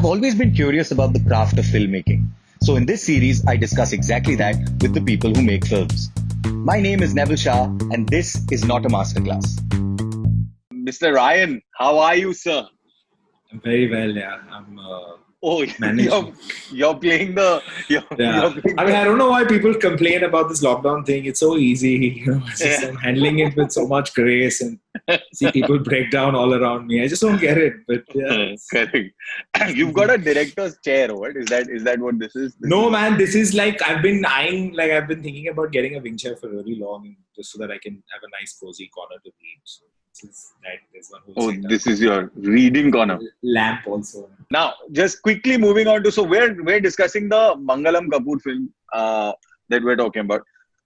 I've always been curious about the craft of filmmaking. So in this series, I discuss exactly that with the people who make films. My name is Neville Shah, and this is not a masterclass. Mr. Ryan, how are you, sir? I'm very well, yeah. I'm Oh, managing. you're playing the. Yeah. I mean, I don't know why people complain about this lockdown thing. It's so easy, I'm handling it with so much grace and see people break down all around me. I just don't get it. But yeah. Correct. You've got a director's chair, or what? Is that what this is? No, man, this is like I've been thinking about getting a wing chair for really long just so that I can have a nice cozy corner to read. So there's one whole setup. This is your reading corner. Lamp also. Now, just quickly moving on to, so we're discussing the Mangalam Kapoor film that we're talking about.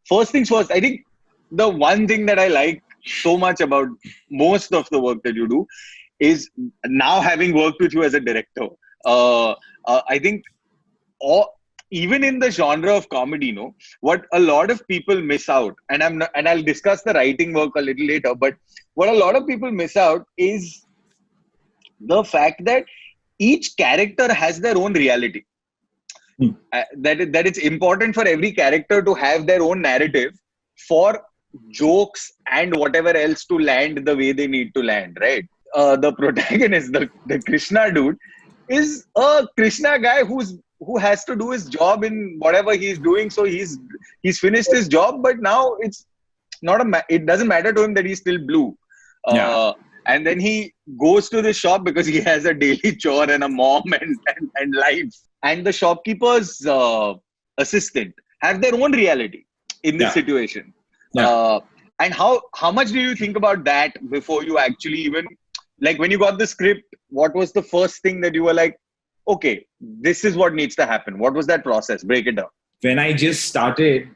First things first, I think the one thing that I like so much about most of the work that you do is now having worked with you as a director. I think even in the genre of comedy, what a lot of people miss out, and I'll discuss the writing work a little later, but what a lot of people miss out is the fact that each character has their own reality. That it's important for every character to have their own narrative for jokes and whatever else to land the way they need to land, right? The protagonist, the Krishna dude, is a Krishna guy who has to do his job in whatever he's doing. So he's finished his job, but now it's not it doesn't matter to him that he's still blue. And then he goes to the shop because he has a daily chore and a mom and life. And the shopkeeper's assistant have their own reality in this situation. And how much do you think about that before you actually even, like when you got the script, what was the first thing that you were like, okay, this is what needs to happen? What was that process? Break it down. When I just started,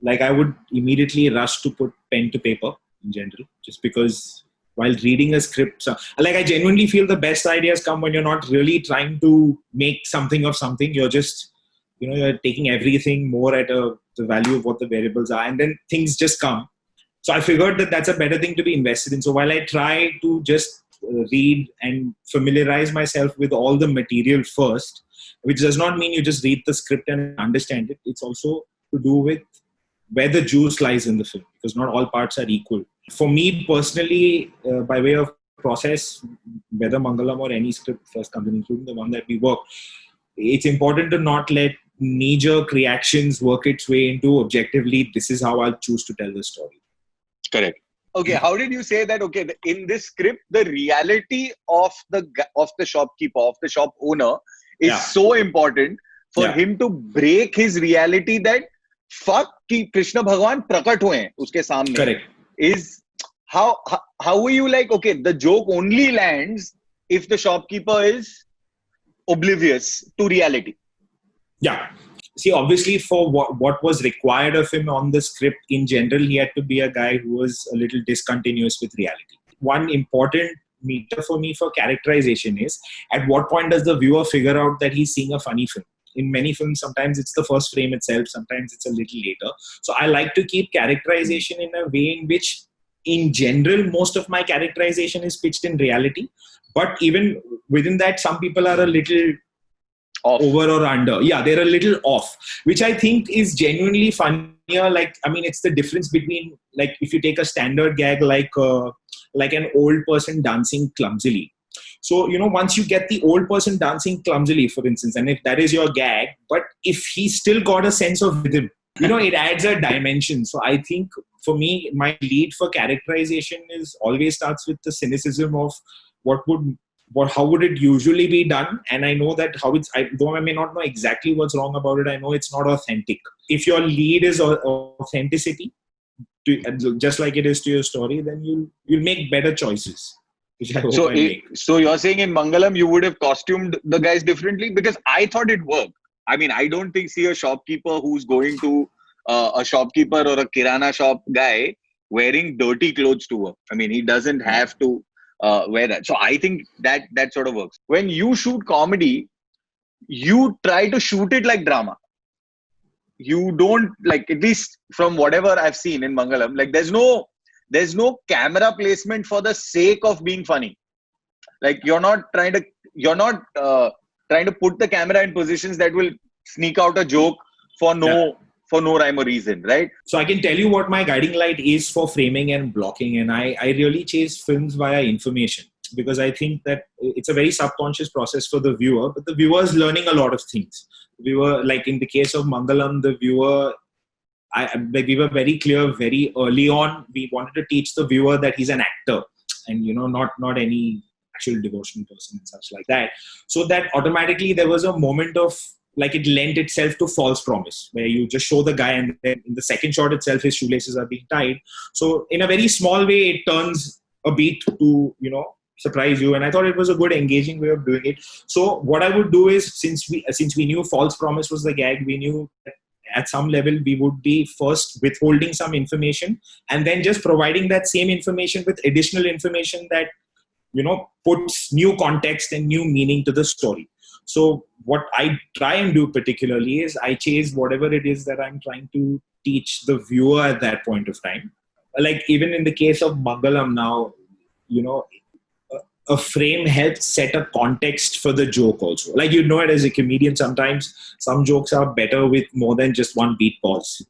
I would immediately rush to put pen to paper in general, just because while reading a script, I genuinely feel the best ideas come when you're not really trying to make something of something. You're just, you're taking everything more at the value of what the variables are, and then things just come. So I figured that that's a better thing to be invested in. So while I try to just read and familiarize myself with all the material first, which does not mean you just read the script and understand it. It's also to do with where the juice lies in the film, because not all parts are equal. For me personally, by way of process, whether Mangalam or any script first comes in, including the one that we work, it's important to not let knee-jerk reactions work its way into objectively, this is how I'll choose to tell the story. Correct. Okay, how did you say that? Okay, in this script, the reality of the shopkeeper, of the shop owner, is so important for him to break his reality that fuck ki Krishna Bhagwan prakat hue uske samne. Correct. Is how were you like, okay, the joke only lands if the shopkeeper is oblivious to reality? Yeah. See, obviously, for what was required of him on the script in general, he had to be a guy who was a little discontinuous with reality. One important meter for me for characterization is, at what point does the viewer figure out that he's seeing a funny film? In many films, sometimes it's the first frame itself, sometimes it's a little later. So I like to keep characterization in a way in which, in general, most of my characterization is pitched in reality. But even within that, some people are a little off. Over or under. Yeah, they're a little off, which I think is genuinely funnier. It's the difference between, if you take a standard gag like an old person dancing clumsily. So, once you get the old person dancing clumsily, for instance, and if that is your gag, but if he still got a sense of rhythm, it adds a dimension. So I think for me, my lead for characterization always starts with the cynicism of how would it usually be done? And I know that though I may not know exactly what's wrong about it, I know it's not authentic. If your lead is authenticity, just like it is to your story, then you'll make better choices. So you're saying in Mangalam, you would have costumed the guys differently? Because I thought it worked. I mean, I don't see a shopkeeper who's going to a shopkeeper or a kirana shop guy wearing dirty clothes to work. I mean, he doesn't have to wear that. So I think that sort of works. When you shoot comedy, you try to shoot it like drama. You don't, at least from whatever I've seen in Mangalam, there's no camera placement for the sake of being funny. You're not trying to put the camera in positions that will sneak out a joke for no rhyme or reason, right? So I can tell you what my guiding light is for framing and blocking, and I really chase films via information, because I think that it's a very subconscious process for the viewer, but the viewer is learning a lot of things. We were, like in the case of Mangalam, the viewer, we were very clear very early on. We wanted to teach the viewer that he's an actor, and not any actual devotional person and such like that. So that automatically there was a moment of, like, it lent itself to false promise, where you just show the guy and then in the second shot itself his shoelaces are being tied. So in a very small way it turns a beat to surprise you, and I thought it was a good engaging way of doing it. So what I would do is, since we knew false promise was the gag, we knew that at some level we would be first withholding some information and then just providing that same information with additional information that puts new context and new meaning to the story. So what I try and do particularly is I chase whatever it is that I'm trying to teach the viewer at that point of time. Like even in the case of Mangalam now, a frame helps set a context for the joke also. Like, it as a comedian, sometimes some jokes are better with more than just one beat pause.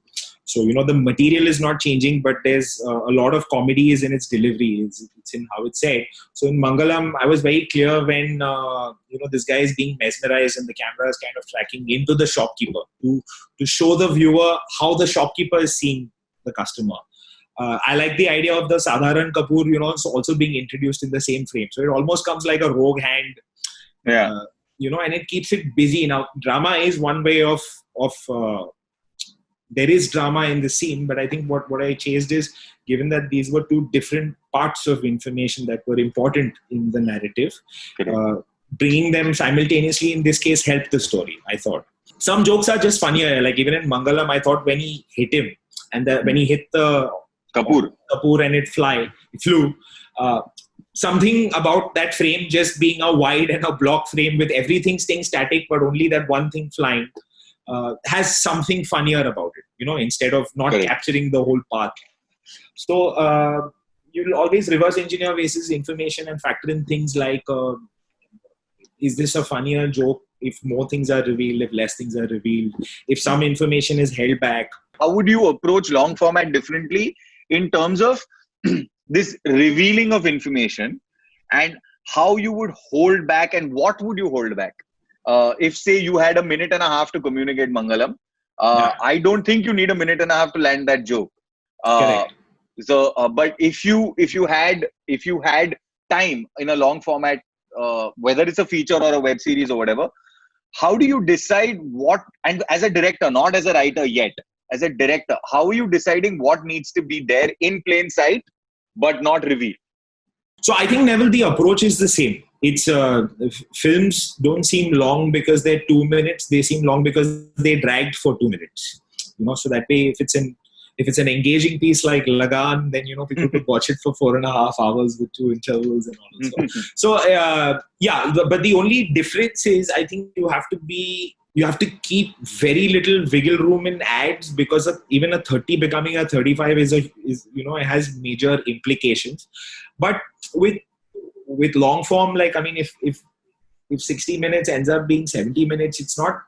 So, the material is not changing, but there's a lot of comedy is in its delivery. It's in how it's said. So in Mangalam, I was very clear when, this guy is being mesmerized and the camera is kind of tracking into the shopkeeper to show the viewer how the shopkeeper is seeing the customer. I like the idea of the Sadharan Kapoor, also being introduced in the same frame. So it almost comes like a rogue hand, and it keeps it busy. Now, drama is one way of there is drama in the scene, but I think what I chased is, given that these were two different parts of information that were important in the narrative, bringing them simultaneously in this case helped the story, I thought. Some jokes are just funnier. Like even in Mangalam, I thought when he hit him and when he hit the Kapoor and it flew, something about that frame just being a wide and a block frame with everything staying static but only that one thing flying has something funnier about it, instead of not capturing the whole path. So you'll always reverse engineer basis information and factor in things like, is this a funnier joke if more things are revealed, if less things are revealed, if some information is held back. How would you approach long format differently in terms of this revealing of information, and how you would hold back, and what would you hold back? If say you had a minute and a half to communicate Mangalam, I don't think you need a minute and a half to land that joke. But if you had time in a long format, whether it's a feature or a web series or whatever, how do you decide what? And as a director, not as a writer yet, as a director, how are you deciding what needs to be there in plain sight but not revealed? So I think, Neville, the approach is the same. It's films don't seem long because they're 2 minutes. They seem long because they dragged for 2 minutes. So that way, if it's an engaging piece like Lagan, then people could watch it for 4.5 hours with 2 intervals and all that stuff. So but the only difference is, I think you have to keep very little wiggle room in ads, because even a 30 becoming a 35 is it has major implications. But with long form, like, I mean, if 60 minutes ends up being 70 minutes, it's not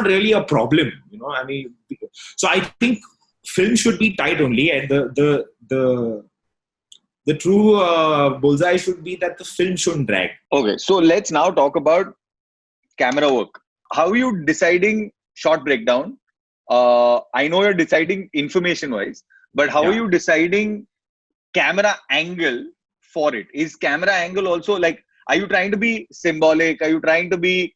really a problem, so I think film should be tight only, and the true bullseye should be that the film shouldn't drag. Okay, so let's now talk about camera work. How are you deciding shot breakdown? I know you're deciding information wise, but how are you deciding camera angle for it? Is camera angle also, like, are you trying to be symbolic? Are you trying to be,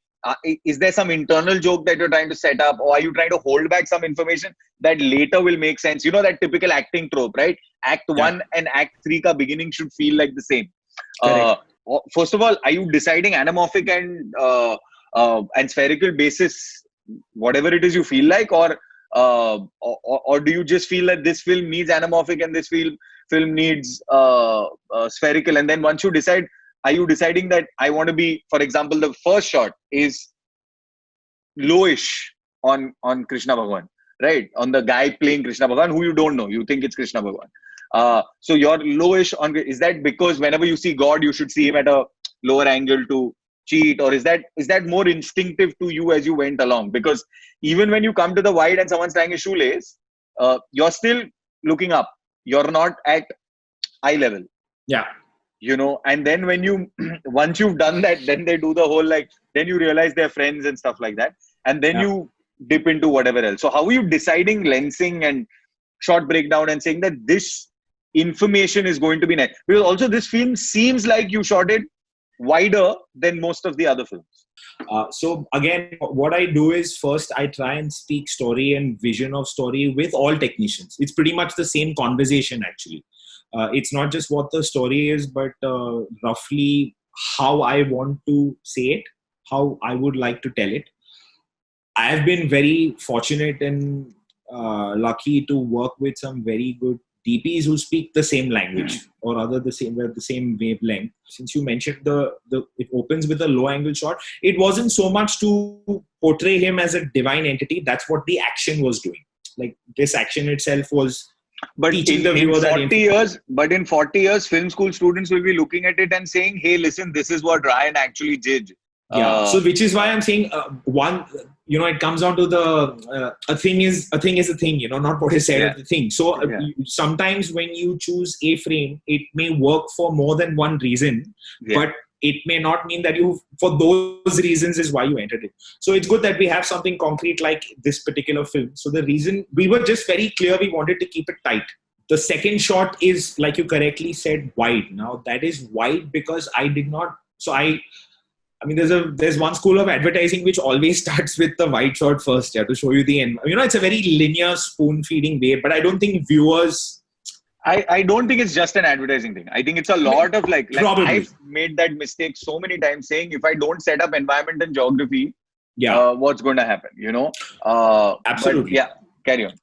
is there some internal joke that you're trying to set up? Or are you trying to hold back some information that later will make sense? That typical acting trope, right? Act 1 and Act 3 ka beginning should feel like the same. First of all, are you deciding anamorphic and spherical basis, whatever it is you feel like, or do you just feel that this film needs anamorphic and this film needs spherical? And then once you decide, are you deciding that I want to be, for example, the first shot is lowish on Krishna Bhagwan, right? On the guy playing Krishna Bhagwan who you don't know, you think it's Krishna Bhagwan. So you're lowish on, is that because whenever you see God, you should see him at a lower angle to cheat, or is that more instinctive to you as you went along? Because even when you come to the wide and someone's tying a shoelace, you're still looking up. You're not at eye level. Yeah. And then when you once you've done that, then they do the whole then you realize they're friends and stuff like that, and then you dip into whatever else. So how are you deciding lensing and shot breakdown and saying that this information is going to be next? Because also this film seems like you shot it wider than most of the other films. So again, what I do is first I try and speak story and vision of story with all technicians. It's pretty much the same conversation actually. It's not just what the story is, but roughly how I want to say it, how I would like to tell it. I have been very fortunate and lucky to work with some very good DPs who speak the same language or rather the same wavelength. Since you mentioned it opens with a low angle shot, it wasn't so much to portray him as a divine entity. That's what the action was doing. Like this action itself was teaching the viewer that in 40 years, film school students will be looking at it and saying, hey, listen, this is what Ryan actually did. Yeah. So which is why I'm saying it comes down to a thing is a thing, not what is said of the thing. So sometimes when you choose a frame, it may work for more than one reason, but it may not mean that for those reasons is why you entered it. So it's good that we have something concrete like this particular film. So the reason we were just very clear, we wanted to keep it tight. The second shot is, like you correctly said, wide. Now that is wide because I did not. So I mean, there's one school of advertising which always starts with the wide shot first, to show you the end. It's a very linear spoon feeding way, but I don't think viewers. I don't think it's just an advertising thing. I think it's a lot of I've made that mistake so many times saying if I don't set up environment and geography, what's going to happen? Absolutely. But yeah, carry on.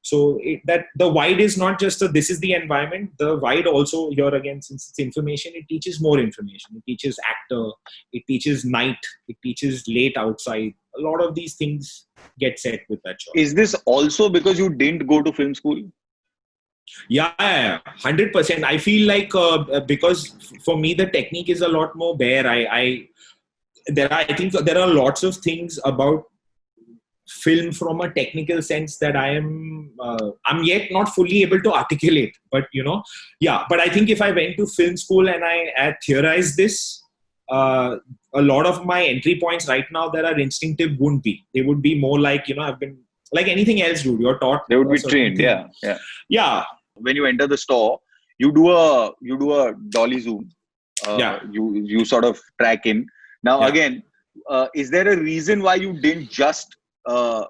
So that the wide is not just this is the environment. The wide also here again, since it's information, it teaches more information. It teaches actor. It teaches night. It teaches late outside. A lot of these things get set with that shot. Is this also because you didn't go to film school? Yeah, 100%. I feel like because for me the technique is a lot more bare. I think there are lots of things about film from a technical sense that I'm yet not fully able to articulate. But but I think if I went to film school and I theorized this, a lot of my entry points right now that are instinctive wouldn't be. They would be more like I've been like anything else, dude. You're taught. They would be trained. Thing. Yeah. When you enter the store, you do a dolly zoom. You sort of track in. Now again, is there a reason why you didn't just zoom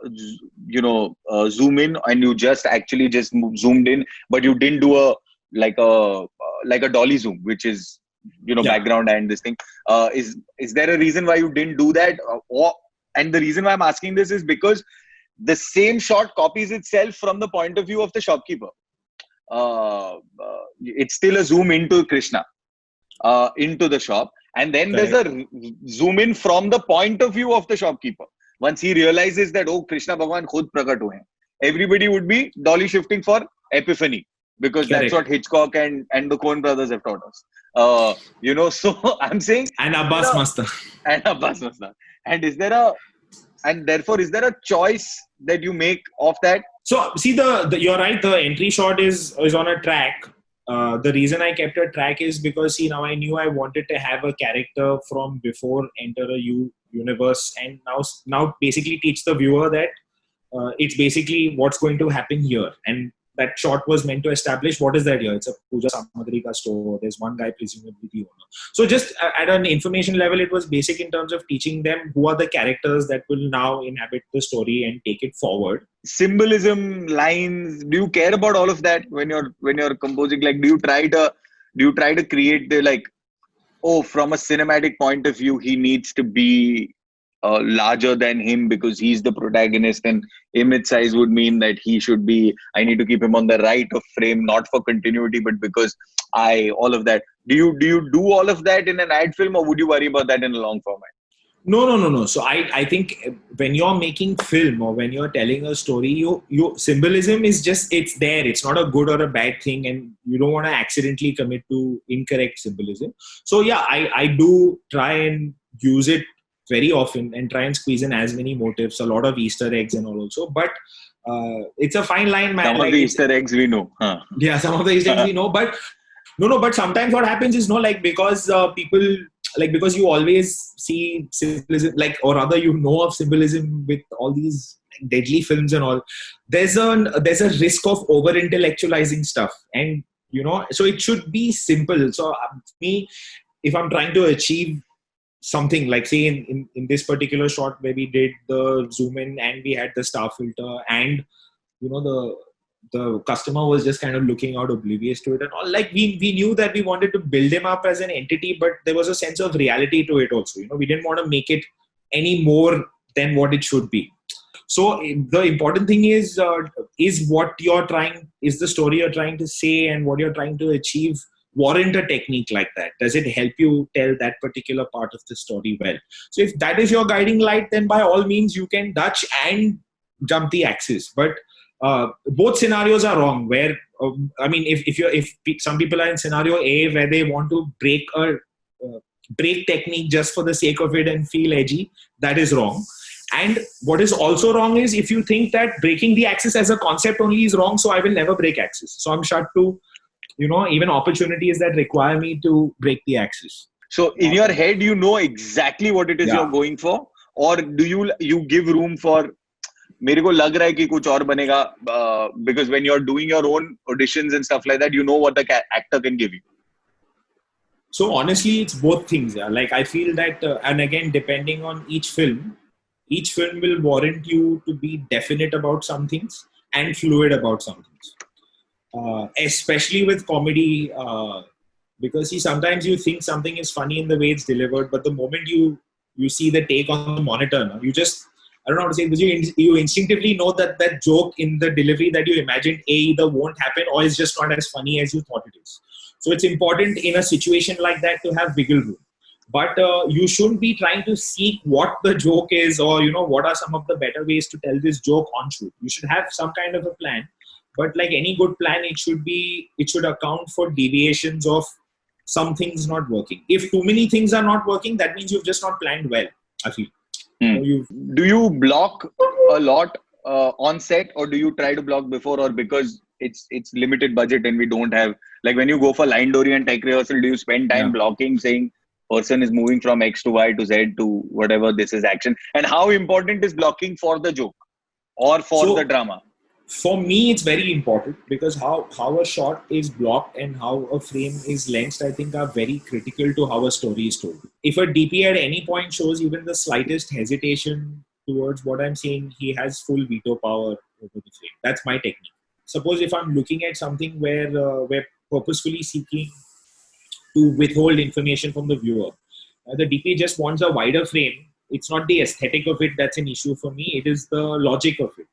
in and you just zoomed in, but you didn't do a dolly zoom, which is background and this thing? Is there a reason why you didn't do that? And the reason why I'm asking this is because the same shot copies itself from the point of view of the shopkeeper. It's still a zoom into Krishna, into the shop, and then there's a zoom in from the point of view of the shopkeeper. Once he realizes that, oh, Krishna Bhagwan khud prakat hue hain, everybody would be dolly shifting for epiphany, because that's what Hitchcock and the Coen brothers have taught us. So I'm saying, and Abbas Mastan. And therefore is there a choice that you make of that? So see, you're right. The entry shot is on a track. The reason I kept a track is because now I knew I wanted to have a character from before enter a universe, and now basically teach the viewer that it's basically what's going to happen here. And that shot was meant to establish what is that here. It's a Puja Samadrika store. There's one guy, presumably the owner. So just at an information level, it was basic in terms of teaching them who are the characters that will now inhabit the story and take it forward. Symbolism, lines. Do you care about all of that when you're composing? Like, do you try to create the from a cinematic point of view, he needs to be larger than him because he's the protagonist, and image size would mean that I need to keep him on the right of frame, not for continuity, but because all of that. Do you do all of that in an ad film, or would you worry about that in a long format? No. So I think when you're making film or when you're telling a story, your symbolism is just, it's there. It's not a good or a bad thing, and you don't want to accidentally commit to incorrect symbolism. So yeah, I do try and use it very often and try and squeeze in as many motifs, a lot of Easter eggs and all also. But it's a fine line, man. Some of the Easter eggs we know. Huh. Yeah, some of the Easter eggs we know. But but sometimes what happens is, because people, because you always see symbolism, or rather you know of symbolism with all these deadly films and all, there's a risk of over intellectualizing stuff. And, so it should be simple. So me, if I'm trying to achieve something, like say in this particular shot where we did the zoom in and we had the star filter, and the customer was just kind of looking out oblivious to it and all, we knew that we wanted to build him up as an entity, but there was a sense of reality to it also. We didn't want to make it any more than what it should be. So the important thing is what you're trying, is the story you're trying to say and what you're trying to achieve warrant a technique like that? Does it help you tell that particular part of the story well? So if that is your guiding light, then by all means you can Dutch and jump the axis. But both scenarios are wrong. Where if some people are in scenario A where they want to break technique just for the sake of it and feel edgy, that is wrong. And what is also wrong is if you think that breaking the axis as a concept only is wrong, so I will never break axis. So I'm shut to even opportunities that require me to break the axis. So in your head, you know exactly what it is you're going for, or do you give room for? मेरे को लग रहा है कि कुछ और बनेगा, because when you're doing your own auditions and stuff like that, you know what the actor can give you. So honestly, it's both things. Yeah. I feel that, and again, depending on each film will warrant you to be definite about some things and fluid about some things. Especially with comedy, because sometimes you think something is funny in the way it's delivered, but the moment you see the take on the monitor, you just, I don't know how to say it, but you instinctively know that that joke in the delivery that you imagined either won't happen or is just not as funny as you thought it is. So it's important in a situation like that to have wiggle room. But you shouldn't be trying to seek what the joke is, or what are some of the better ways to tell this joke on shoot. You should have some kind of a plan. But like any good plan, it should account for deviations of some things not working. If too many things are not working, that means you've just not planned well, I feel. Do you block a lot on set, or do you try to block before, or because it's limited budget and we don't have, like when you go for line dory and tech rehearsal, do you spend time blocking, saying person is moving from X to Y to Z to whatever, this is action? And how important is blocking for the joke or for the drama? For me, it's very important, because how a shot is blocked and how a frame is lensed, I think, are very critical to how a story is told. If a DP at any point shows even the slightest hesitation towards what I'm saying, he has full veto power over the frame. That's my technique. Suppose if I'm looking at something where we're purposefully seeking to withhold information from the viewer, the DP just wants a wider frame. It's not the aesthetic of it that's an issue for me. It is the logic of it.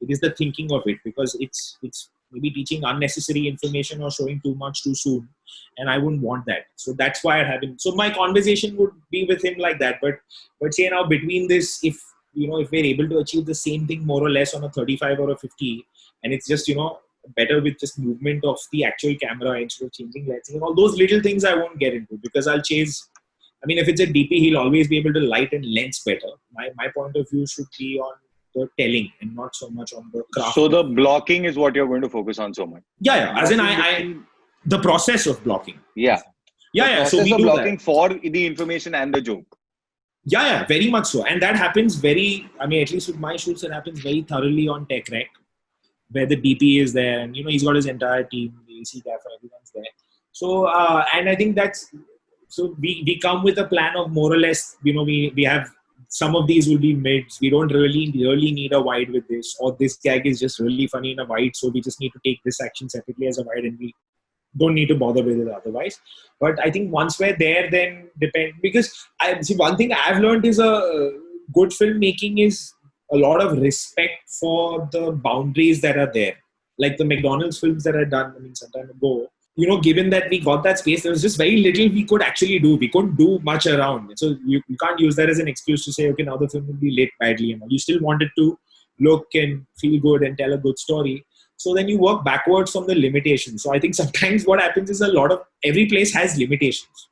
It is the thinking of it, because it's maybe teaching unnecessary information or showing too much too soon, and I wouldn't want that. So that's why I haven't. So my conversation would be with him like that. But say now between this, if we're able to achieve the same thing more or less on a 35 or a 50, and it's just better with just movement of the actual camera instead of changing lensing and all those little things, I won't get into, because I'll chase. I mean, if it's a DP, he'll always be able to light and lens better. My point of view should be on the telling and not so much on the craft. So the blocking is what you're going to focus on so much. Yeah. As in, the process of blocking. Yeah. So we do blocking that for the information and the joke. Yeah, very much so. And that happens at least with my shoots, it happens very thoroughly on Tech Rec, where the DP is there and, he's got his entire team, the AC gaffer, everyone's there. So, and I think so we come with a plan of more or less, we have, some of these will be mids. We don't really need a wide with this, or this gag is just really funny in a wide, so we just need to take this action separately as a wide, and we don't need to bother with it otherwise. But I think once we're there, then because one thing I've learned is a good filmmaking is a lot of respect for the boundaries that are there. Like the McDonald's films that I'd done, some time ago, given that we got that space, there was just very little we could actually do. We couldn't do much around. So you can't use that as an excuse to say, okay, now the film will be lit badly. You still wanted to look and feel good and tell a good story. So then you work backwards from the limitations. So I think sometimes what happens is every place has limitations.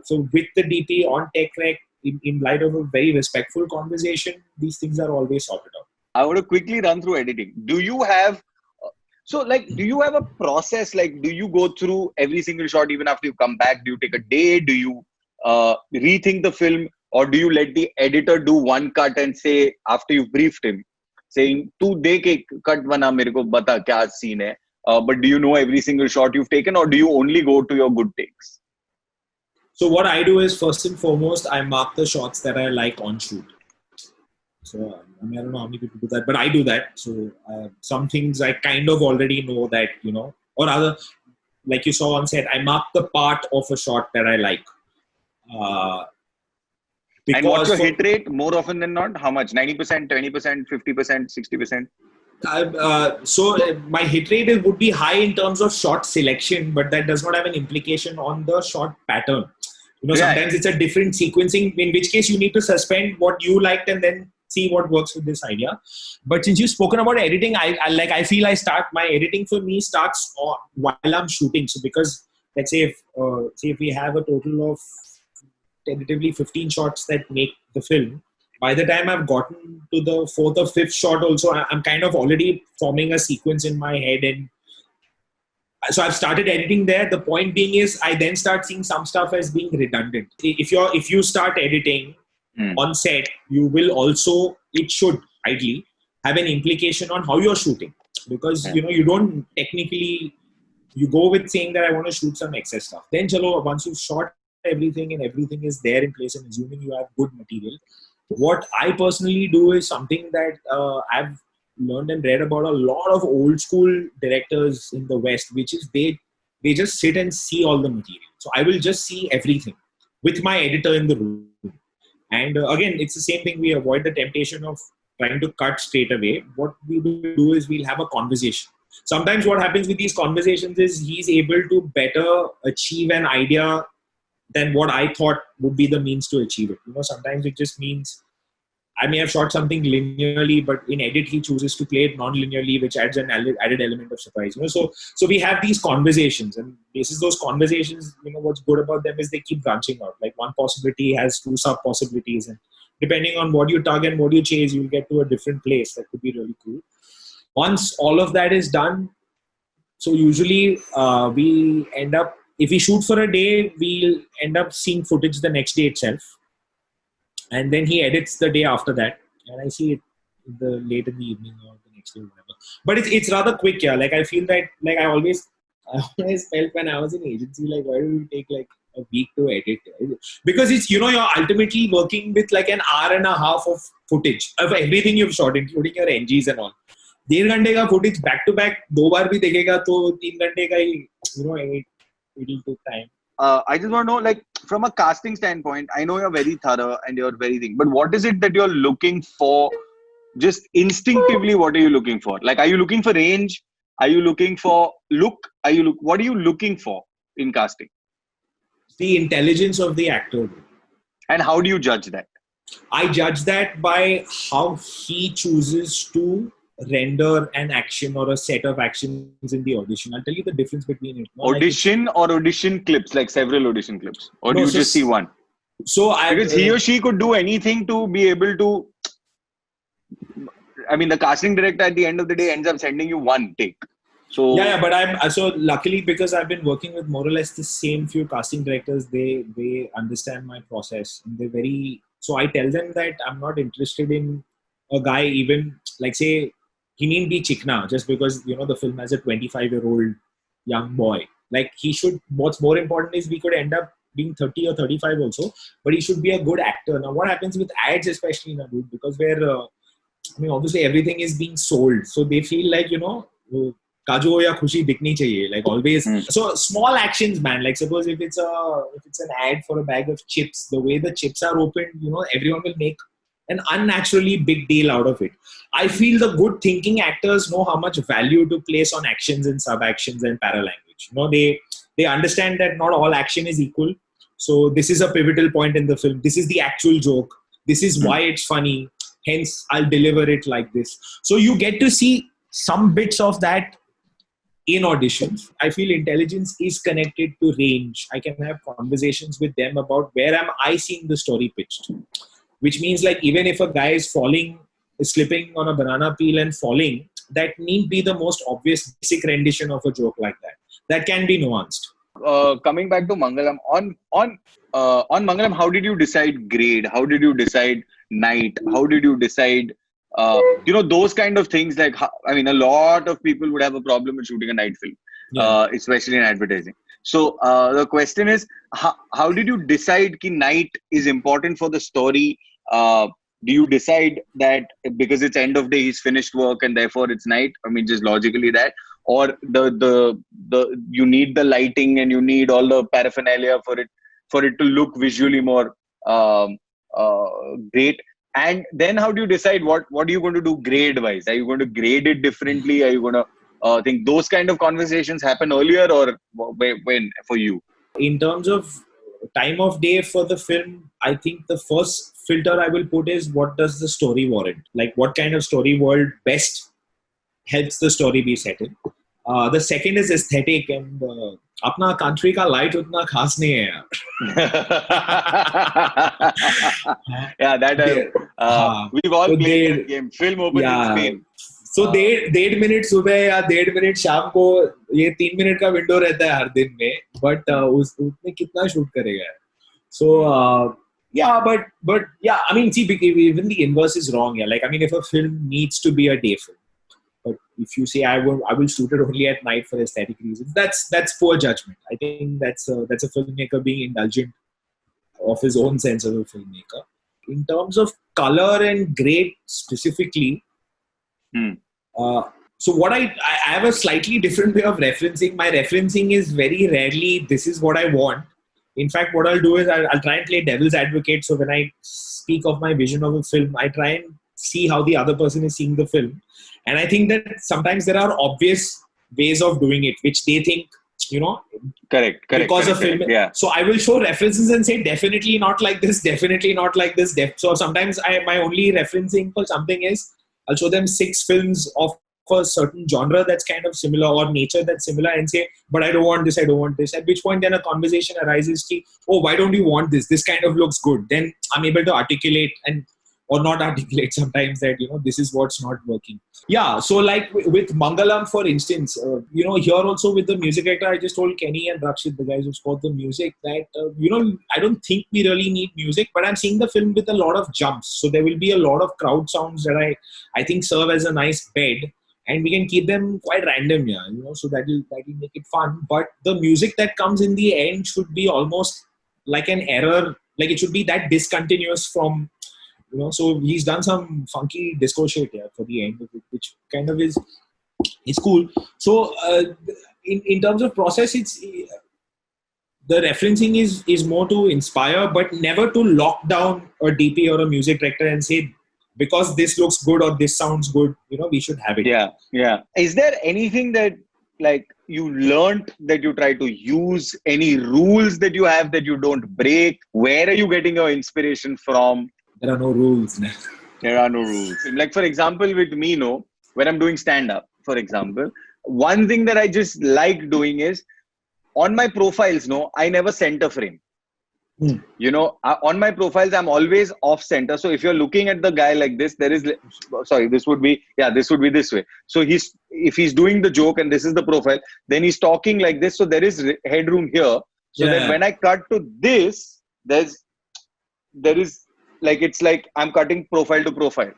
So with the DP on tech rec, in light of a very respectful conversation, these things are always sorted out. I want to quickly run through editing. Do you have a process? Like, do you go through every single shot even after you come back? Do you take a day? Do you rethink the film, or do you let the editor do one cut and say after you've briefed him, saying, "Tu dekh ek cut bana, mere ko bata kya scene hai." But do you know every single shot you've taken, or do you only go to your good takes? So what I do is, first and foremost, I mark the shots that I like on shoot. So I don't know how many people do that, but I do that. So some things I kind of already know that, or rather, like you saw on set, I mark the part of a shot that I like. And what's your hit rate more often than not? How much? 90%, 20%, 50%, 60%? So my hit rate would be high in terms of shot selection, but that does not have an implication on the shot pattern. Sometimes it's a different sequencing, in which case you need to suspend what you liked and then see what works with this idea. But since you've spoken about editing, I feel my editing for me starts while I'm shooting. So because let's say if we have a total of tentatively 15 shots that make the film, by the time I've gotten to the fourth or fifth shot also, I'm kind of already forming a sequence in my head. And so I've started editing there. The point being is I then start seeing some stuff as being redundant. If you start editing on set, you will also, it should ideally have an implication on how you're shooting. Because, you don't technically, you go with saying that I want to shoot some excess stuff. Then once you've shot everything and everything is there in place and assuming you have good material, what I personally do is something that I've learned and read about a lot of old school directors in the West, which is they just sit and see all the material. So I will just see everything with my editor in the room. And again, it's the same thing. We avoid the temptation of trying to cut straight away. What we will do is we'll have a conversation. Sometimes what happens with these conversations is he's able to better achieve an idea than what I thought would be the means to achieve it. Sometimes it just means I may have shot something linearly, but in edit he chooses to play it non-linearly, which adds an added element of surprise. So we have these conversations, and basis those conversations, what's good about them is they keep branching out. Like one possibility has two sub possibilities, and depending on what you target and what you chase, you'll get to a different place. That could be really cool. Once all of that is done, so usually we end up, if we shoot for a day, we'll end up seeing footage the next day itself. And then he edits the day after that. And I see it late in the evening or the next day or whatever. But it's rather quick, yeah. Like I feel that, like I always felt when I was in agency, like why do we take like a week to edit? Because it's, you're ultimately working with like an hour and a half of footage of everything you've shot, including your NGs and all. 1.5 घंटे का footage back to back, 2 बार भी देखेगा तो 3 घंटे का ही, it'll take time. I just want to know, like, from a casting standpoint, I know you're very thorough and you're very thing, but what is it that you're looking for? Just instinctively, what are you looking for? Like, are you looking for range? Are you looking for look? What are you looking for in casting? The intelligence of the actor. And how do you judge that? I judge that by how he chooses to render an action or a set of actions in the audition. I'll tell you the difference between it. Audition or audition clips, like several audition clips? Or do you just see one? Because he or she could do anything to be able to... I mean, the casting director at the end of the day ends up sending you one take. So yeah, but so luckily, because I've been working with more or less the same few casting directors, they understand my process. And they're very... So I tell them that I'm not interested in a guy, even like say, he needn't be chikna just because, the film has a 25-year-old young boy. Like he should, what's more important is we could end up being 30 or 35 also, but he should be a good actor. Now what happens with ads, especially, dude, because obviously everything is being sold. So they feel like, kajo ya khushi dikni chahiye, like always. So small actions, man. Like suppose if it's an ad for a bag of chips, the way the chips are opened, everyone will make an unnaturally big deal out of it. I feel the good thinking actors know how much value to place on actions and sub-actions and paralanguage. They understand that not all action is equal. So this is a pivotal point in the film. This is the actual joke. This is why it's funny. Hence, I'll deliver it like this. So you get to see some bits of that in auditions. I feel intelligence is connected to range. I can have conversations with them about where am I seeing the story pitched. Which means like even if a guy is slipping on a banana peel and falling, that need be the most obvious basic rendition of a joke like that. That can be nuanced. Coming back to Mangalam, on Mangalam, how did you decide grade? How did you decide night? How did you decide, those kind of things? Like, I mean, a lot of people would have a problem with shooting a night film, especially in advertising. So the question is, how did you decide that night is important for the story? Do you decide that because it's end of day, he's finished work and therefore it's night? I mean, just logically that, or the you need the lighting and you need all the paraphernalia for it to look visually more great. And then how do you decide what are you going to do grade wise? Are you going to grade it differently? Are you going to think those kind of conversations happen earlier, or when for you? In terms of time of day for the film, I think the first filter I will put is what does the story warrant? Like what kind of story world best helps the story be set in. The second is aesthetic, and अपना country का light उतना खास नहीं है यार. Yeah, that we've all so played that game. Film opens in Spain. So 1.5 minute सुबह या 1.5 minute शाम को, ये 3 मिनट का विंडो रहता है हर दिन में, बट उसमें कितना शूट करेगा. So yeah, but yeah, I mean, see, even the inverse is wrong. Yeah, like I mean, if a film needs to be a day film, but if you say I will shoot it only at night for aesthetic reasons, that's poor judgment. I think that's a filmmaker being indulgent of his own sense of a filmmaker. In terms of color and grade specifically, so what I have a slightly different way of referencing. My referencing is very rarely this is what I want. In fact, what I'll do is I'll try and play devil's advocate. So when I speak of my vision of a film, I try and see how the other person is seeing the film. And I think that sometimes there are obvious ways of doing it, which they think, correct. Because of film. Yeah. So I will show references and say, definitely not like this, definitely not like this. So sometimes my only referencing for something is, I'll show them 6 films of a certain genre that's kind of similar or nature that's similar and say, but I don't want this, I don't want this. At which point then a conversation arises, oh, why don't you want this? This kind of looks good. Then I'm able to articulate or not articulate sometimes that, this is what's not working. Yeah, so like with Mangalam, for instance, here also with the music director, I just told Kenny and Rakshit, the guys who scored the music, that, I don't think we really need music, but I'm seeing the film with a lot of jumps. So there will be a lot of crowd sounds that I think serve as a nice bed. And we can keep them quite random, so that will make it fun. But the music that comes in the end should be almost like an error. Like it should be that discontinuous from, so he's done some funky disco shit here for the end of it, which kind of is cool. So in terms of process, it's the referencing is more to inspire, but never to lock down a DP or a music director and say, because this looks good or this sounds good, we should have it. Yeah. Is there anything that like you learned that you try to use? Any rules that you have that you don't break? Where are you getting your inspiration from? There are no rules. There are no rules. Like for example, with me, when I'm doing stand-up, for example, one thing that I just like doing is on my profiles, I never center frame. On my profiles, I'm always off center. So if you're looking at the guy like this, this would be this way. So if he's doing the joke and this is the profile, then he's talking like this. So there is headroom here. So that when I cut to this, there is like, it's like I'm cutting profile to profile.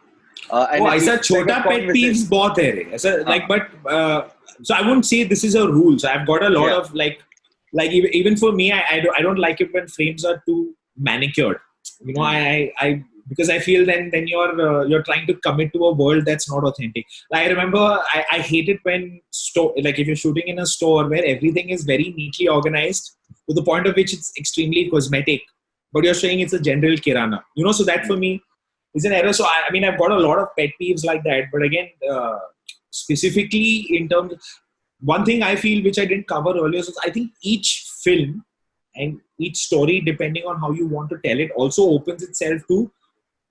ऐसा छोटा pet peeves बहुत है ऐसा like, but so I wouldn't say this is a rule. So I've got a lot of like even for me, I don't like it when frames are too manicured. I because I feel then you're trying to commit to a world that's not authentic. Like, I remember I hate it when like if you're shooting in a store where everything is very neatly organized to the point of which it's extremely cosmetic, but you're saying it's a general kirana. So that for me is an error. So I mean, I've got a lot of pet peeves like that. But again, specifically in terms of, one thing I feel which I didn't cover earlier is I think each film and each story, depending on how you want to tell it, also opens itself to,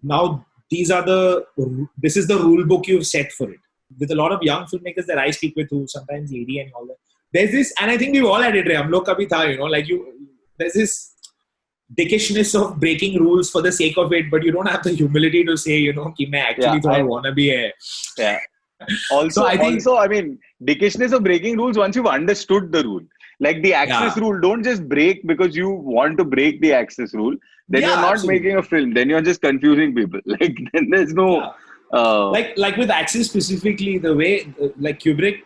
now this is the rule book you've set for it. with a lot of young filmmakers that I speak with, who sometimes lady and all that. There's this, and I think we've all had it. Hum log ka bhi tha, like there's this dickishness of breaking rules for the sake of it, but you don't have the humility to say, कि मैं actually thoda wannabe hai. Yeah. Also, I mean, dickishness of breaking rules once you've understood the rule. Like the access rule, don't just break because you want to break the access rule. Then you're not making a film. Then you're just confusing people. Like then there's no like with access specifically, the way like Kubrick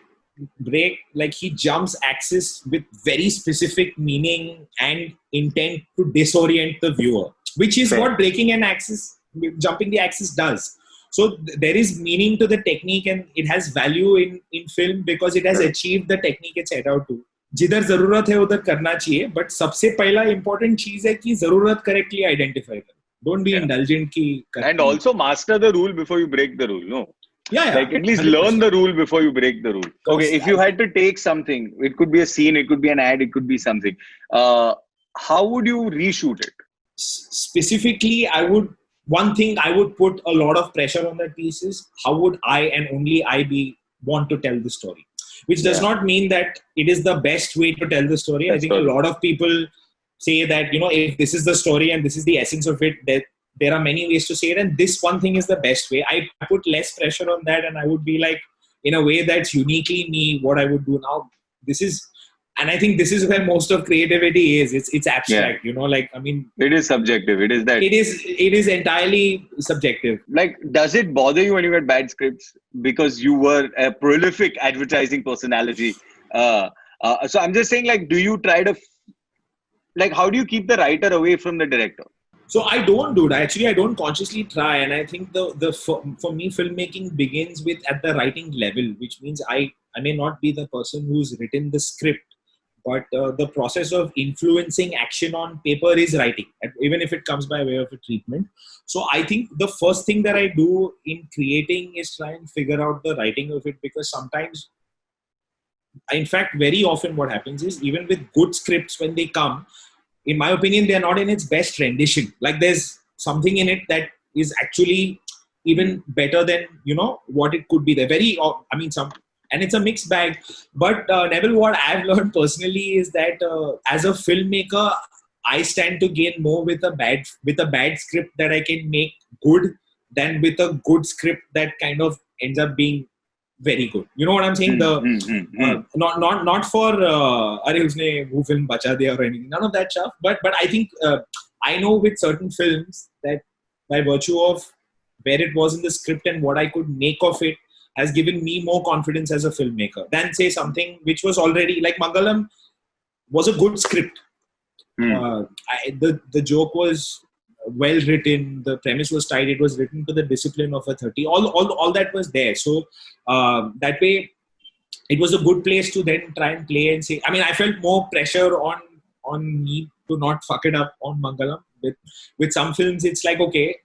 break, like he jumps axis with very specific meaning and intent to disorient the viewer, which is what breaking an axis, jumping the axis does. So there is meaning to the technique, and it has value in film because it has achieved the technique it set out to. जिधर जरूरत है उधर करना चाहिए, but सबसे पहला important चीज है कि जरूरत correctly identify कर. Don't be indulgent की. And also master the rule before you break the rule. No. Yeah. Like at least 100%. Learn the rule before you break the rule. Okay, if you had to take something, it could be a scene, it could be an ad, it could be something. How would you reshoot it? Specifically, one thing I would put a lot of pressure on that piece is how would I and only I want to tell the story, which does not mean that it is the best way to tell the story. That's I think a lot of people say that, if this is the story and this is the essence of it, that there are many ways to say it, and this one thing is the best way. I put less pressure on that, and I would be like, in a way that's uniquely me, what I would do now. And I think this is where most of creativity is. It's abstract, like, I mean, it is subjective. It is that. It is entirely subjective. Like, does it bother you when you get bad scripts because you were a prolific advertising personality? So I'm just saying, like, do you try to, like, how do you keep the writer away from the director? So I don't do that. Actually, I don't consciously try. And I think for me, filmmaking begins with at the writing level, which means I may not be the person who's written the script, but the process of influencing action on paper is writing, even if it comes by way of a treatment. So I think the first thing that I do in creating is try and figure out the writing of it, because sometimes, in fact, very often what happens is, even with good scripts, when they come, in my opinion, they're not in its best rendition. Like there's something in it that is actually even better than, what it could be. They're very, and it's a mixed bag. But Neville, what I've learned personally is that as a filmmaker, I stand to gain more with a bad script that I can make good than with a good script that kind of ends up being very good. You know what I'm saying? Not for usne wo film bacha diya or anything. None of that stuff. But I think I know with certain films that by virtue of where it was in the script and what I could make of it, has given me more confidence as a filmmaker than say something which was already, like Mangalam was a good script. The joke was well written, the premise was tight, it was written to the discipline of a 30. All that was there. So that way, it was a good place to then try and play and say. I mean, I felt more pressure on me to not fuck it up on Mangalam. With some films, it's like, okay,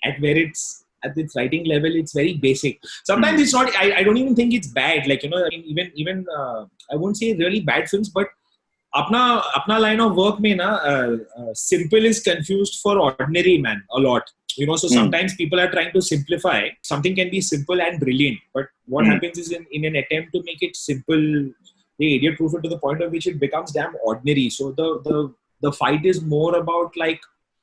at its writing level, it's very basic. Sometimes it's not. I don't even think it's bad. Like, even I won't say really bad films, but apna line of work mein simple is confused for ordinary, man, a lot. So sometimes people are trying to simplify. Something can be simple and brilliant, but what happens is in an attempt to make it simple, they idiot proof it to the point of which it becomes damn ordinary. So the fight is more about, like,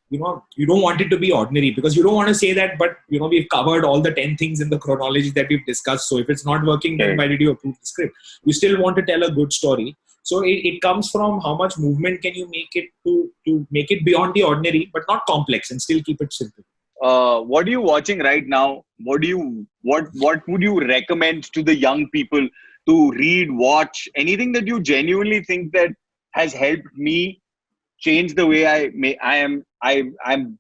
you don't want it to be ordinary, because you don't want to say that, but we've covered all the 10 things in the chronology that we've discussed. So if it's not working, then why did you approve the script? You still want to tell a good story. So it comes from how much movement can you make it to make it beyond the ordinary, but not complex, and still keep it simple. What are you watching right now? What would you recommend to the young people to read, watch? Anything that you genuinely think that has helped me change the way I'm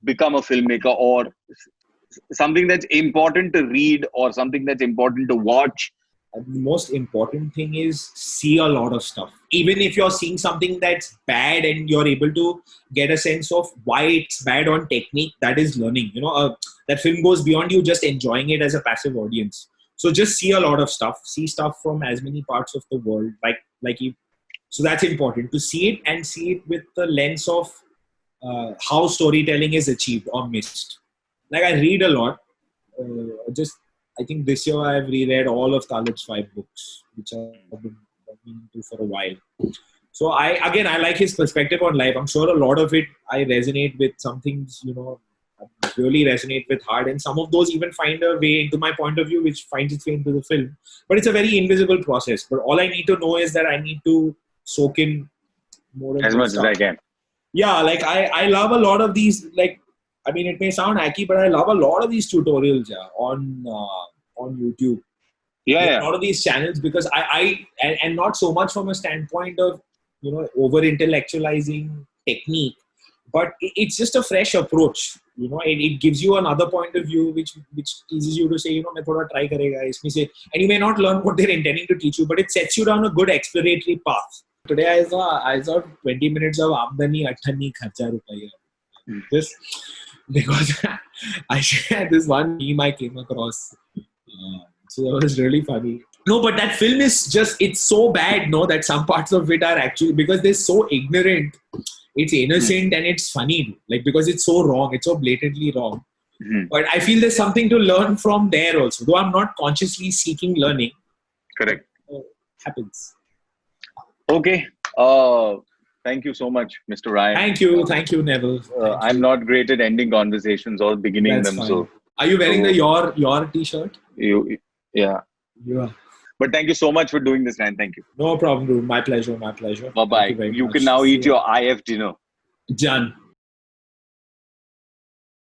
become a filmmaker, or something that's important to read, or something that's important to watch? The most important thing is see a lot of stuff. Even if you're seeing something that's bad and you're able to get a sense of why it's bad on technique, that is learning. That film goes beyond you just enjoying it as a passive audience. So just see a lot of stuff. See stuff from as many parts of the world. So that's important, to see it, and see it with the lens of how storytelling is achieved or missed. Like, I read a lot. Just I think this year I've reread all of Khalid's 5 books, which I've been into for a while. So I like his perspective on life. I'm sure a lot of it I resonate with. Some things, really resonate with hard, and some of those even find a way into my point of view, which finds its way into the film. But it's a very invisible process. But all I need to know is that I need to soak in more and as more much stuff. as I can. Yeah, like I love a lot of these. Like, I mean, it may sound hacky, but I love a lot of these tutorials on YouTube. Yeah. A lot of these channels, because and not so much from a standpoint of over intellectualizing technique, but it's just a fresh approach. It gives you another point of view, which teases you to say, मैं थोड़ा try करेगा इसमें से, and you may not learn what they're intending to teach you, but it sets you down a good exploratory path. Today I saw 20 minutes of Amdani Atthani Kharcha Rupaiya. Just because I shared this one meme I came across. So it was really funny. No, but that film is just, it's so bad, that some parts of it are actually, because they're so ignorant, it's innocent and it's funny. Like, because it's so wrong, it's so blatantly wrong. Mm-hmm. But I feel there's something to learn from there also, though I'm not consciously seeking learning. Correct. Happens. Okay. Thank you so much, Mr. Ryan. Thank you, Neville. I'm not great at ending conversations or beginning That's them. fine. So, are you wearing the your T-shirt? Yeah. Yeah. But thank you so much for doing this, Ryan. Thank you. No problem, dude. My pleasure. Bye bye. You can now eat your IF dinner. Done.